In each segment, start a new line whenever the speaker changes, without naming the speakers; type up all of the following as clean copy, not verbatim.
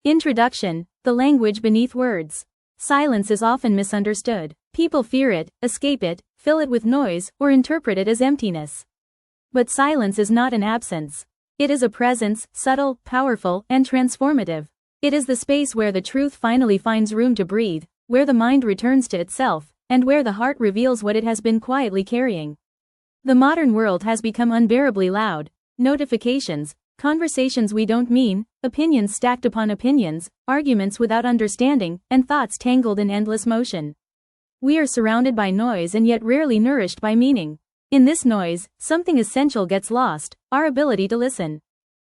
Introduction: the language beneath words. Silence is often misunderstood. People fear it, escape it, fill it with noise, or interpret it as emptiness. But silence is not an absence. It is a presence, subtle, powerful, and transformative. It is the space where the truth finally finds room to breathe, where the mind returns to itself, and where the heart reveals what it has been quietly carrying. The modern world has become unbearably loud. Notifications, conversations we don't mean, opinions stacked upon opinions, arguments without understanding, and thoughts tangled in endless motion. We are surrounded by noise and yet rarely nourished by meaning. In this noise, something essential gets lost: our ability to listen.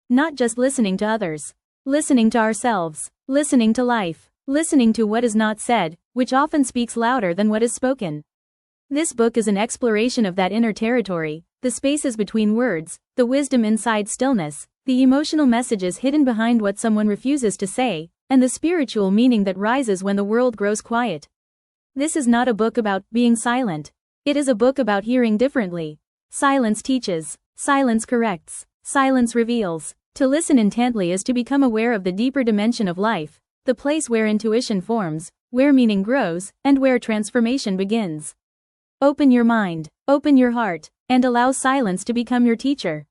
Not just listening to others. Listening to ourselves. Listening to life. Listening to what is not said, which often speaks louder than what is spoken. This book is an exploration of that inner territory, the spaces between words, the wisdom inside stillness, the emotional messages hidden behind what someone refuses to say, and the spiritual meaning that rises when the world grows quiet. This is not a book about being silent. It is a book about hearing differently. Silence teaches. Silence corrects. Silence reveals. To listen intently is to become aware of the deeper dimension of life, the place where intuition forms, where meaning grows, and where transformation begins. Open your mind, open your heart, and allow silence to become your teacher.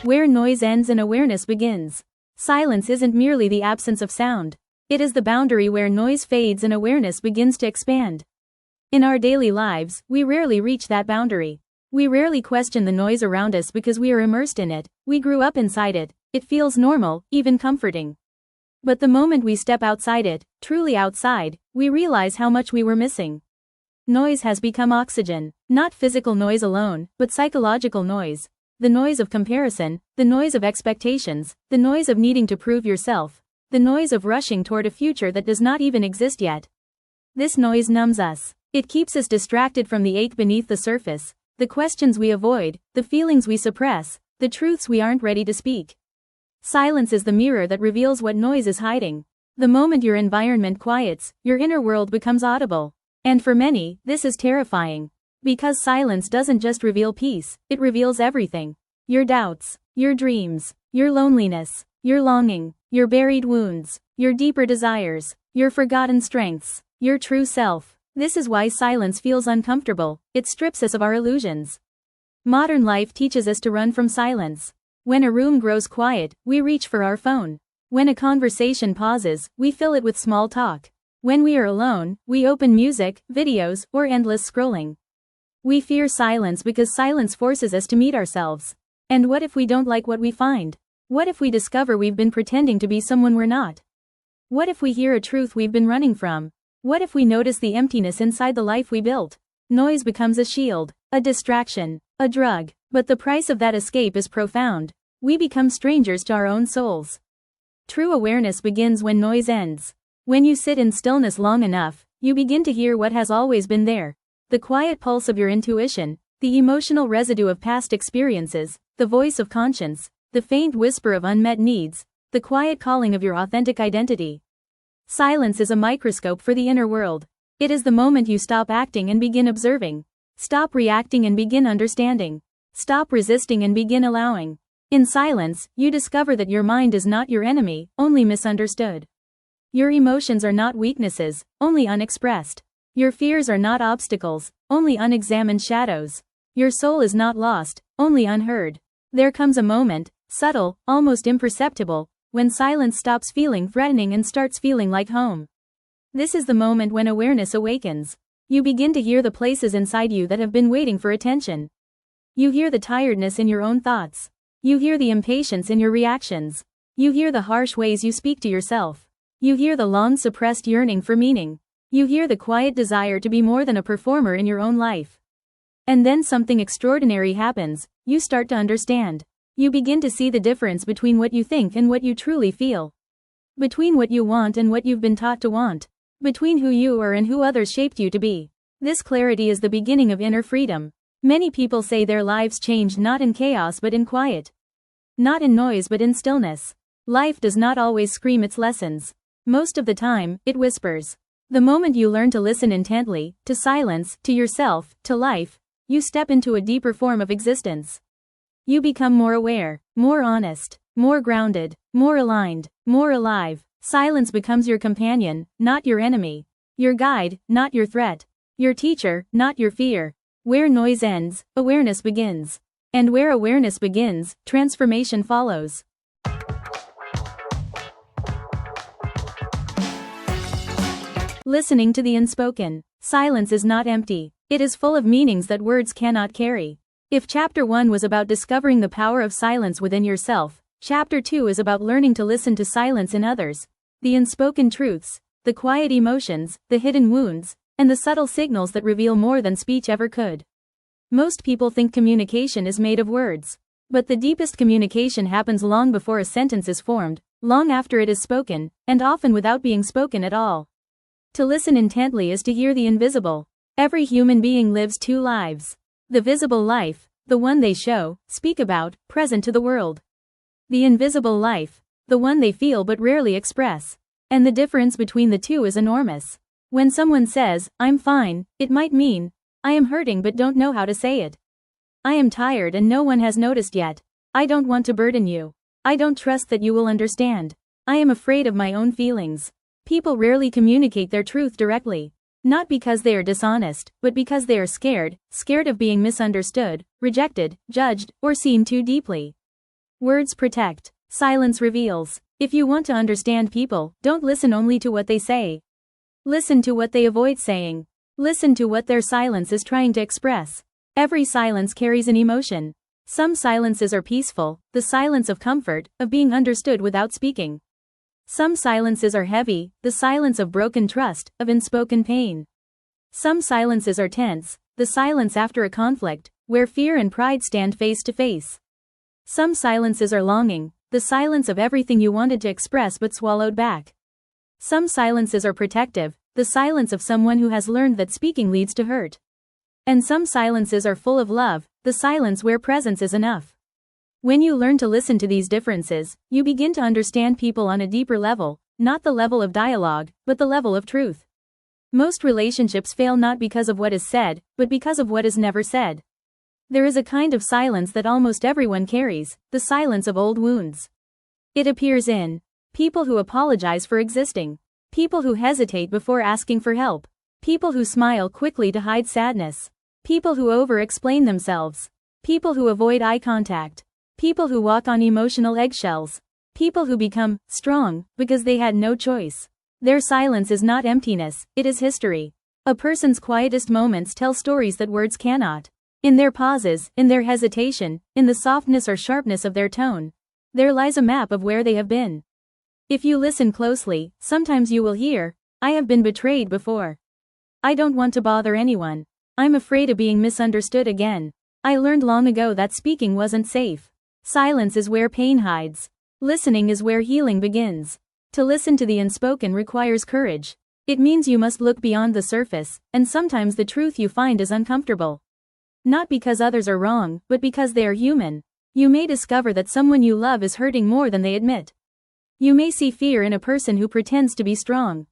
Where noise ends and awareness begins. Silence isn't merely the absence of sound. It is the boundary where noise fades and awareness begins to expand. In our daily lives, we rarely reach that boundary. We rarely question the noise around us because we are immersed in it. We grew up inside it. It feels normal, even comforting. But the moment we step outside it, truly outside, we realize how much we were missing. Noise has become oxygen. Not physical noise alone, but psychological noise. The noise of comparison, the noise of expectations, the noise of needing to prove yourself, the noise of rushing toward a future that does not even exist yet. This noise numbs us. It keeps us distracted from the ache beneath the surface, the questions we avoid, the feelings we suppress, the truths we aren't ready to speak. Silence is the mirror that reveals what noise is hiding. The moment your environment quiets, your inner world becomes audible. And for many, this is terrifying. Because silence doesn't just reveal peace, it reveals everything. Your doubts, your dreams, your loneliness, your longing, your buried wounds, your deeper desires, your forgotten strengths, your true self. This is why silence feels uncomfortable. It strips us of our illusions. Modern life teaches us to run from silence. When a room grows quiet, we reach for our phone. When a conversation pauses, we fill it with small talk. When we are alone, we open music, videos, or endless scrolling. We fear silence because silence forces us to meet ourselves. And what if we don't like what we find? What if we discover we've been pretending to be someone we're not? What if we hear a truth we've been running from? What if we notice the emptiness inside the life we built? Noise becomes a shield, a distraction, a drug, but the price of that escape is profound. We become strangers to our own souls. True awareness begins when noise ends. When you sit in stillness long enough, you begin to hear what has always been there. The quiet pulse of your intuition, the emotional residue of past experiences, the voice of conscience, the faint whisper of unmet needs, the quiet calling of your authentic identity. Silence is a microscope for the inner world. It is the moment you stop acting and begin observing. Stop reacting and begin understanding. Stop resisting and begin allowing. In silence, you discover that your mind is not your enemy, only misunderstood. Your emotions are not weaknesses, only unexpressed. Your fears are not obstacles, only unexamined shadows. Your soul is not lost, only unheard. There comes a moment, subtle, almost imperceptible, when silence stops feeling threatening and starts feeling like home. This is the moment when awareness awakens. You begin to hear the places inside you that have been waiting for attention. You hear the tiredness in your own thoughts. You hear the impatience in your reactions. You hear the harsh ways you speak to yourself. You hear the long-suppressed yearning for meaning. You hear the quiet desire to be more than a performer in your own life. And then something extraordinary happens. You start to understand. You begin to see the difference between what you think and what you truly feel. Between what you want and what you've been taught to want. Between who you are and who others shaped you to be. This clarity is the beginning of inner freedom. Many people say their lives changed not in chaos but in quiet. Not in noise but in stillness. Life does not always scream its lessons. Most of the time, it whispers. The moment you learn to listen intently, to silence, to yourself, to life, you step into a deeper form of existence. You become more aware, more honest, more grounded, more aligned, more alive. Silence becomes your companion, not your enemy. Your guide, not your threat. Your teacher, not your fear. Where noise ends, awareness begins. And where awareness begins, transformation follows. Listening to the unspoken. Silence is not empty. It is full of meanings that words cannot carry. If Chapter 1 was about discovering the power of silence within yourself, Chapter 2 is about learning to listen to silence in others. The unspoken truths, the quiet emotions, the hidden wounds, and the subtle signals that reveal more than speech ever could. Most people think communication is made of words. But the deepest communication happens long before a sentence is formed, long after it is spoken, and often without being spoken at all. To listen intently is to hear the invisible. Every human being lives two lives. The visible life, the one they show, speak about, present to the world. The invisible life, the one they feel but rarely express. And the difference between the two is enormous. When someone says, "I'm fine," it might mean, "I am hurting but don't know how to say it. I am tired and no one has noticed yet. I don't want to burden you. I don't trust that you will understand. I am afraid of my own feelings." People rarely communicate their truth directly. Not because they are dishonest, but because they are scared of being misunderstood, rejected, judged, or seen too deeply. Words protect. Silence reveals. If you want to understand people, don't listen only to what they say. Listen to what they avoid saying. Listen to what their silence is trying to express. Every silence carries an emotion. Some silences are peaceful, the silence of comfort, of being understood without speaking. Some silences are heavy, the silence of broken trust, of unspoken pain. Some silences are tense, the silence after a conflict, where fear and pride stand face to face. Some silences are longing, the silence of everything you wanted to express but swallowed back. Some silences are protective, the silence of someone who has learned that speaking leads to hurt. And some silences are full of love, the silence where presence is enough. When you learn to listen to these differences, you begin to understand people on a deeper level, not the level of dialogue, but the level of truth. Most relationships fail not because of what is said, but because of what is never said. There is a kind of silence that almost everyone carries, the silence of old wounds. It appears in people who apologize for existing, people who hesitate before asking for help, people who smile quickly to hide sadness, people who over-explain themselves, people who avoid eye contact, people who walk on emotional eggshells, people who become strong because they had no choice. Their silence is not emptiness, it is history. A person's quietest moments tell stories that words cannot. In their pauses, in their hesitation, in the softness or sharpness of their tone, there lies a map of where they have been. If you listen closely, sometimes you will hear, "I have been betrayed before. I don't want to bother anyone. I'm afraid of being misunderstood again. I learned long ago that speaking wasn't safe." Silence is where pain hides. Listening is where healing begins. To listen to the unspoken requires courage. It means you must look beyond the surface, and sometimes the truth you find is uncomfortable. Not because others are wrong, but because they are human. You may discover that someone you love is hurting more than they admit. You may see fear in a person who pretends to be strong.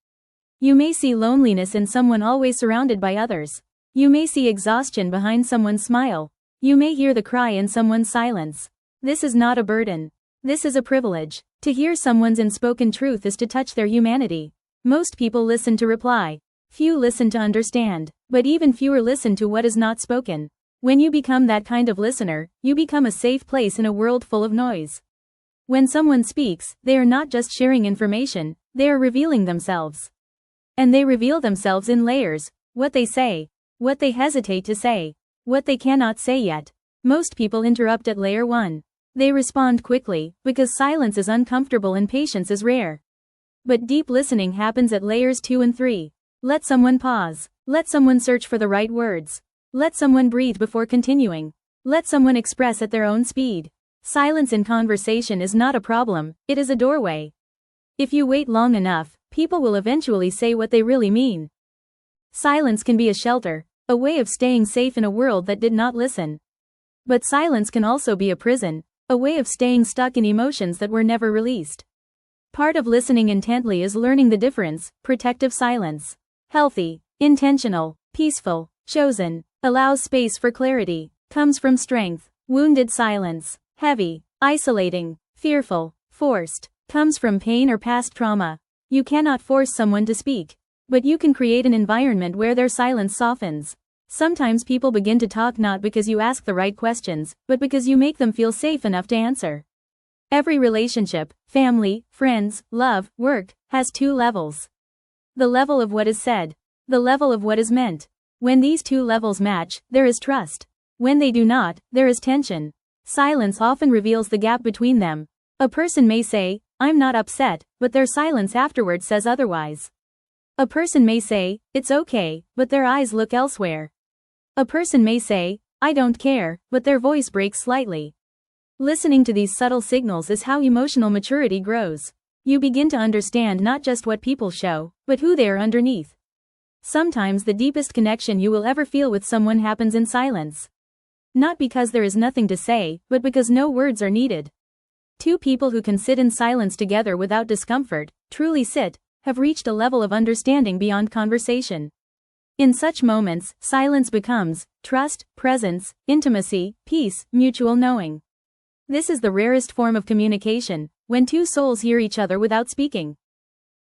You may see loneliness in someone always surrounded by others. You may see exhaustion behind someone's smile. You may hear the cry in someone's silence. This is not a burden. This is a privilege. To hear someone's unspoken truth is to touch their humanity. Most people listen to reply. Few listen to understand. But even fewer listen to what is not spoken. When you become that kind of listener, you become a safe place in a world full of noise. When someone speaks, they are not just sharing information, they are revealing themselves. And they reveal themselves in layers: what they say, what they hesitate to say, what they cannot say yet. Most people interrupt at layer 1. They respond quickly, because silence is uncomfortable and patience is rare. But deep listening happens at layers 2 and 3. Let someone pause. Let someone search for the right words. Let someone breathe before continuing. Let someone express at their own speed. Silence in conversation is not a problem, it is a doorway. If you wait long enough, people will eventually say what they really mean. Silence can be a shelter, a way of staying safe in a world that did not listen. But silence can also be a prison, a way of staying stuck in emotions that were never released. Part of listening intently is learning the difference: protective silence. Healthy, intentional, peaceful, chosen, allows space for clarity, comes from strength. Wounded silence. Heavy, isolating, fearful, forced. Comes from pain or past trauma. You cannot force someone to speak. But you can create an environment where their silence softens. Sometimes people begin to talk not because you ask the right questions, but because you make them feel safe enough to answer. Every relationship, family, friends, love, work, has two levels. The level of what is said. The level of what is meant. When these two levels match, there is trust. When they do not, there is tension. Silence often reveals the gap between them. A person may say, "I'm not upset," but their silence afterward says otherwise. A person may say, "It's okay," but their eyes look elsewhere. A person may say, "I don't care," but their voice breaks slightly. Listening to these subtle signals is how emotional maturity grows. You begin to understand not just what people show, but who they are underneath. Sometimes the deepest connection you will ever feel with someone happens in silence. Not because there is nothing to say, but because no words are needed. Two people who can sit in silence together without discomfort, truly sit, have reached a level of understanding beyond conversation. In such moments, silence becomes trust, presence, intimacy, peace, mutual knowing. This is the rarest form of communication, when two souls hear each other without speaking.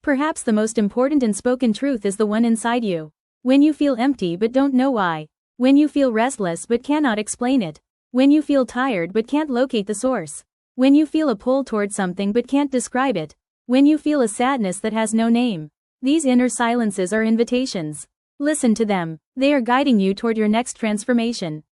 Perhaps the most important unspoken truth is the one inside you. When you feel empty but don't know why. When you feel restless but cannot explain it. When you feel tired but can't locate the source. When you feel a pull toward something but can't describe it. When you feel a sadness that has no name. These inner silences are invitations. Listen to them. They are guiding you toward your next transformation.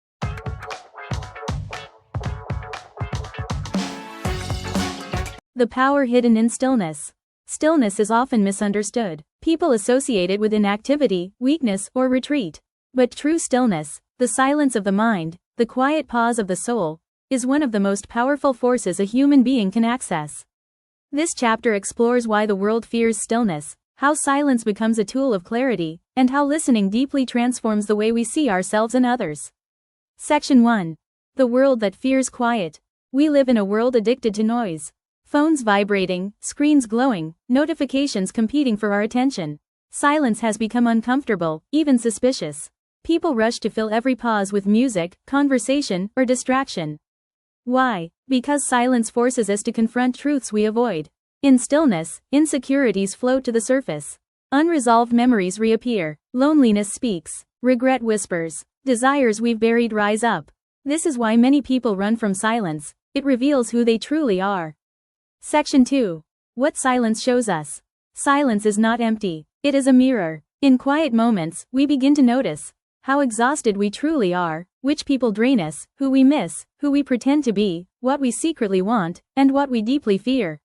The power hidden in stillness. Stillness is often misunderstood. People associate it with inactivity, weakness, or retreat. But true stillness, the silence of the mind, the quiet pause of the soul, is one of the most powerful forces a human being can access. This chapter explores why the world fears stillness, how silence becomes a tool of clarity, and how listening deeply transforms the way we see ourselves and others. Section 1. The world that fears quiet. We live in a world addicted to noise. Phones vibrating, screens glowing, notifications competing for our attention. Silence has become uncomfortable, even suspicious. People rush to fill every pause with music, conversation, or distraction. Why? Because silence forces us to confront truths we avoid. In stillness, insecurities float to the surface. Unresolved memories reappear. Loneliness speaks. Regret whispers. Desires we've buried rise up. This is why many people run from silence. It reveals who they truly are. Section 2. What silence shows us. Silence is not empty. It is a mirror. In quiet moments, we begin to notice how exhausted we truly are, which people drain us, who we miss, who we pretend to be, what we secretly want, and what we deeply fear.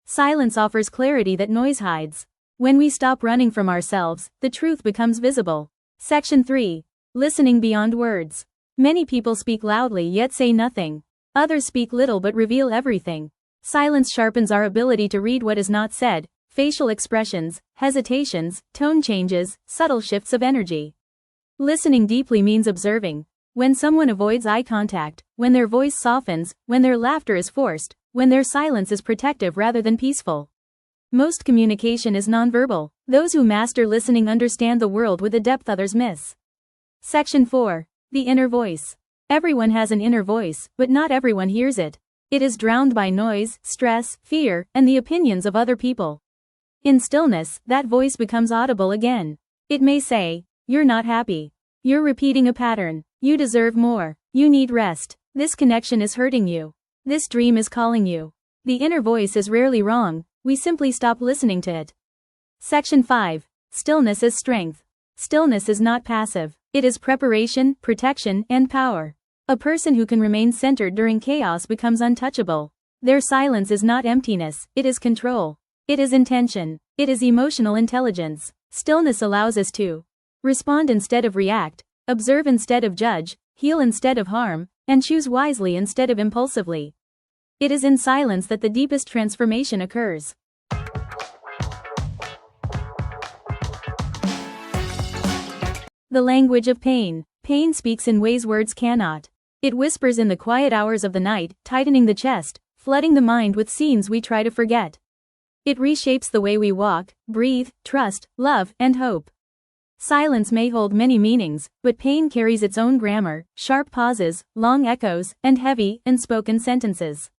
Silence offers clarity that noise hides. When we stop running from ourselves, the truth becomes visible. Section 3. Listening beyond words. Many people speak loudly yet say nothing. Others speak little but reveal everything. Silence sharpens our ability to read what is not said, facial expressions, hesitations, tone changes, subtle shifts of energy. Listening deeply means observing. When someone avoids eye contact, when their voice softens, when their laughter is forced, when their silence is protective rather than peaceful. Most communication is nonverbal. Those who master listening understand the world with a depth others miss. Section 4. The inner voice. Everyone has an inner voice, but not everyone hears it. It is drowned by noise, stress, fear, and the opinions of other people. In stillness, that voice becomes audible again. It may say, "You're not happy. You're repeating a pattern. You deserve more. You need rest. This connection is hurting you. This dream is calling you." The inner voice is rarely wrong, we simply stop listening to it. Section 5. Stillness is strength. Stillness is not passive. It is preparation, protection, and power. A person who can remain centered during chaos becomes untouchable. Their silence is not emptiness, it is control. It is intention. It is emotional intelligence. Stillness allows us to respond instead of react, observe instead of judge, heal instead of harm, and choose wisely instead of impulsively. It is in silence that the deepest transformation occurs. The language of pain. Pain speaks in ways words cannot. It whispers in the quiet hours of the night, tightening the chest, flooding the mind with scenes we try to forget. It reshapes the way we walk, breathe, trust, love, and hope. Silence may hold many meanings, but pain carries its own grammar, sharp pauses, long echoes, and heavy, unspoken sentences.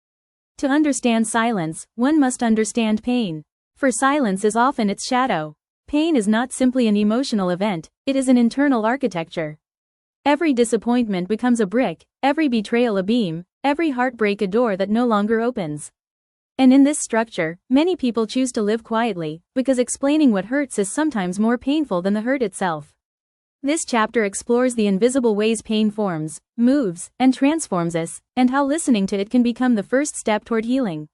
To understand silence, one must understand pain. For silence is often its shadow. Pain is not simply an emotional event, it is an internal architecture. Every disappointment becomes a brick, every betrayal a beam, every heartbreak a door that no longer opens. And in this structure, many people choose to live quietly, because explaining what hurts is sometimes more painful than the hurt itself. This chapter explores the invisible ways pain forms, moves, and transforms us, and how listening to it can become the first step toward healing.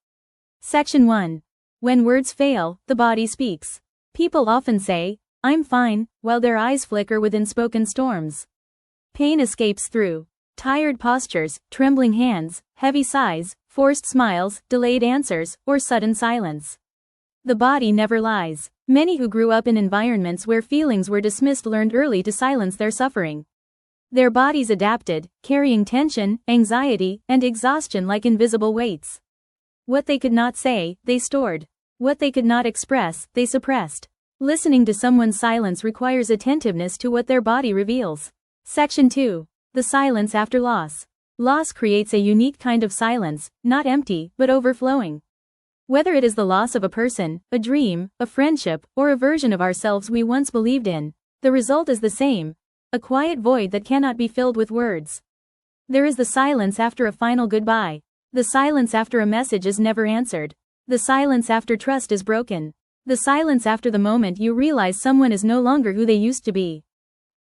Section 1. When words fail, the body speaks. People often say, "I'm fine," while their eyes flicker with unspoken storms. Pain escapes through tired postures, trembling hands, heavy sighs, forced smiles, delayed answers, or sudden silence. The body never lies. Many who grew up in environments where feelings were dismissed learned early to silence their suffering. Their bodies adapted, carrying tension, anxiety, and exhaustion like invisible weights. What they could not say, they stored. What they could not express, they suppressed. Listening to someone's silence requires attentiveness to what their body reveals. Section 2. The silence after loss. Loss creates a unique kind of silence, not empty, but overflowing. Whether it is the loss of a person, a dream, a friendship, or a version of ourselves we once believed in, the result is the same: a quiet void that cannot be filled with words. There is the silence after a final goodbye. The silence after a message is never answered. The silence after trust is broken. The silence after the moment you realize someone is no longer who they used to be.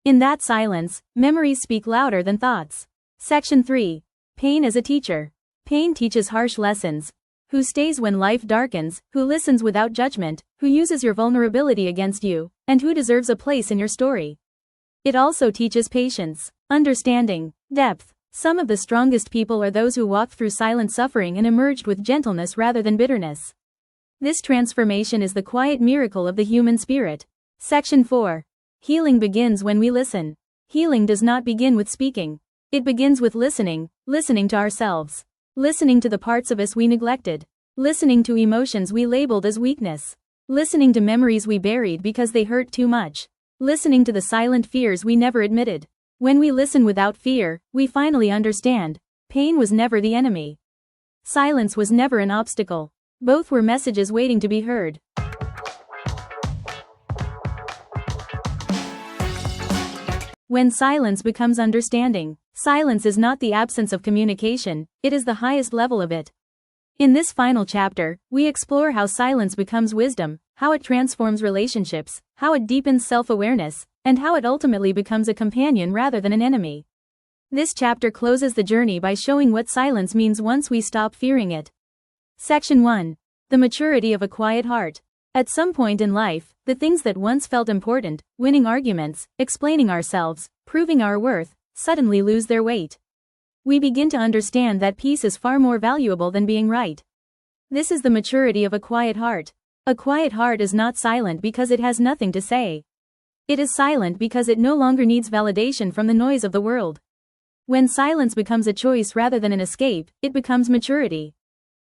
In that silence, memories speak louder than thoughts. Section 3. Pain as a teacher. Pain teaches harsh lessons. Who stays when life darkens, who listens without judgment, who uses your vulnerability against you, and who deserves a place in your story. It also teaches patience, understanding, depth. Some of the strongest people are those who walked through silent suffering and emerged with gentleness rather than bitterness. This transformation is the quiet miracle of the human spirit. Section 4. Healing begins when we listen. Healing does not begin with speaking. It begins with listening to ourselves. Listening to the parts of us we neglected. Listening to emotions we labeled as weakness. Listening to memories we buried because they hurt too much. Listening to the silent fears we never admitted. When we listen without fear, we finally understand. Pain was never the enemy. Silence was never an obstacle. Both were messages waiting to be heard. When silence becomes understanding. Silence is not the absence of communication, it is the highest level of it. In this final chapter, we explore how silence becomes wisdom, how it transforms relationships, how it deepens self-awareness, and how it ultimately becomes a companion rather than an enemy. This chapter closes the journey by showing what silence means once we stop fearing it. Section 1. The maturity of a quiet heart. At some point in life, the things that once felt important, winning arguments, explaining ourselves, proving our worth, suddenly lose their weight. We begin to understand that peace is far more valuable than being right. This is the maturity of a quiet heart. A quiet heart is not silent because it has nothing to say. It is silent because it no longer needs validation from the noise of the world. When silence becomes a choice rather than an escape, it becomes maturity.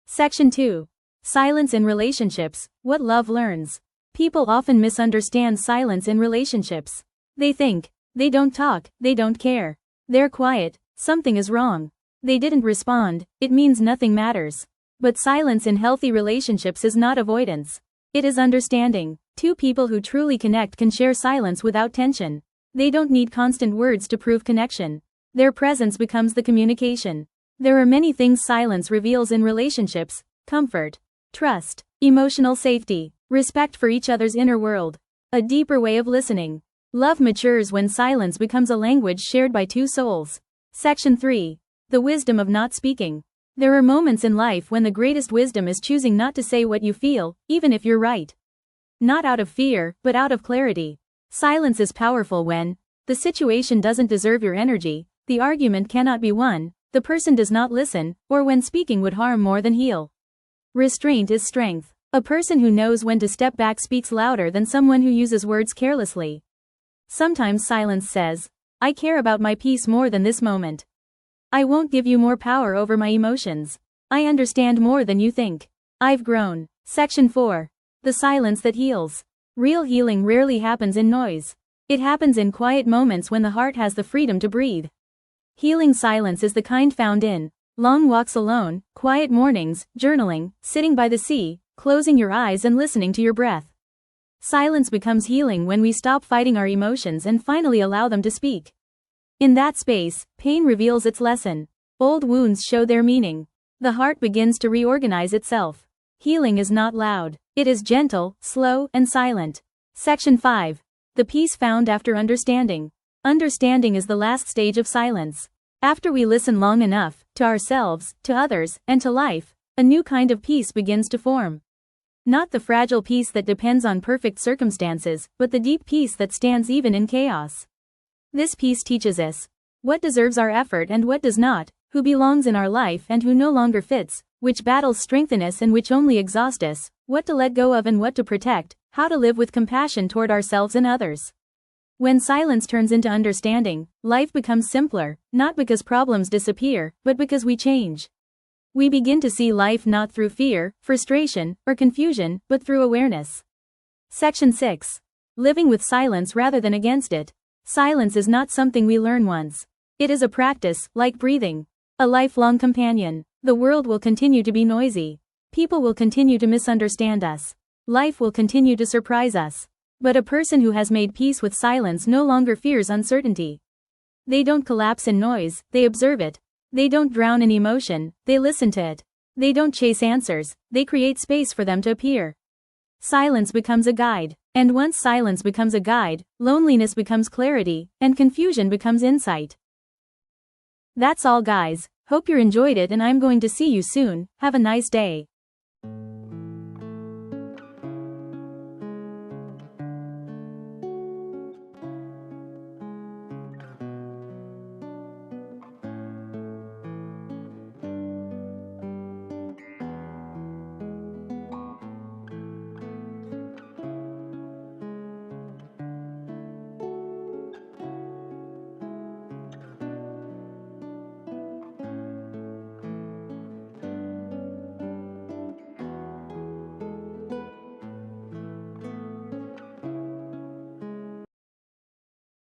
Section 2. Silence in relationships, what love learns. People often misunderstand silence in relationships. They think, they don't talk, they don't care. They're quiet, something is wrong. They didn't respond, it means nothing matters. But silence in healthy relationships is not avoidance. It is understanding. Two people who truly connect can share silence without tension. They don't need constant words to prove connection. Their presence becomes the communication. There are many things silence reveals in relationships: comfort, trust, emotional safety, respect for each other's inner world, a deeper way of listening. Love matures when silence becomes a language shared by two souls. Section 3. The wisdom of not speaking. There are moments in life when the greatest wisdom is choosing not to say what you feel, even if you're right. Not out of fear, but out of clarity. Silence is powerful when the situation doesn't deserve your energy, the argument cannot be won, the person does not listen, or when speaking would harm more than heal. Restraint is strength. A person who knows when to step back speaks louder than someone who uses words carelessly. Sometimes silence says, I care about my peace more than this moment. I won't give you more power over my emotions. I understand more than you think. I've grown. Section 4. The silence that heals. Real healing rarely happens in noise. It happens in quiet moments when the heart has the freedom to breathe. Healing silence is the kind found in long walks alone, quiet mornings, journaling, sitting by the sea, closing your eyes and listening to your breath. Silence becomes healing when we stop fighting our emotions and finally allow them to speak. In that space, pain reveals its lesson. Old wounds show their meaning. The heart begins to reorganize itself. Healing is not loud. It is gentle, slow, and silent. Section 5. The peace found after understanding. Understanding is the last stage of silence. After we listen long enough, to ourselves, to others, and to life, a new kind of peace begins to form. Not the fragile peace that depends on perfect circumstances, but the deep peace that stands even in chaos. This peace teaches us what deserves our effort and what does not, who belongs in our life and who no longer fits, which battles strengthen us and which only exhaust us, what to let go of and what to protect, how to live with compassion toward ourselves and others. When silence turns into understanding, life becomes simpler, not because problems disappear, but because we change. We begin to see life not through fear, frustration, or confusion, but through awareness. Section 6. Living with silence rather than against it. Silence is not something we learn once. It is a practice, like breathing. A lifelong companion. The world will continue to be noisy. People will continue to misunderstand us. Life will continue to surprise us. But a person who has made peace with silence no longer fears uncertainty. They don't collapse in noise, they observe it. They don't drown in emotion, they listen to it. They don't chase answers, they create space for them to appear. Silence becomes a guide. And once silence becomes a guide, loneliness becomes clarity, and confusion becomes insight. That's all guys, hope you enjoyed it and I'm going to see you soon, have a nice day.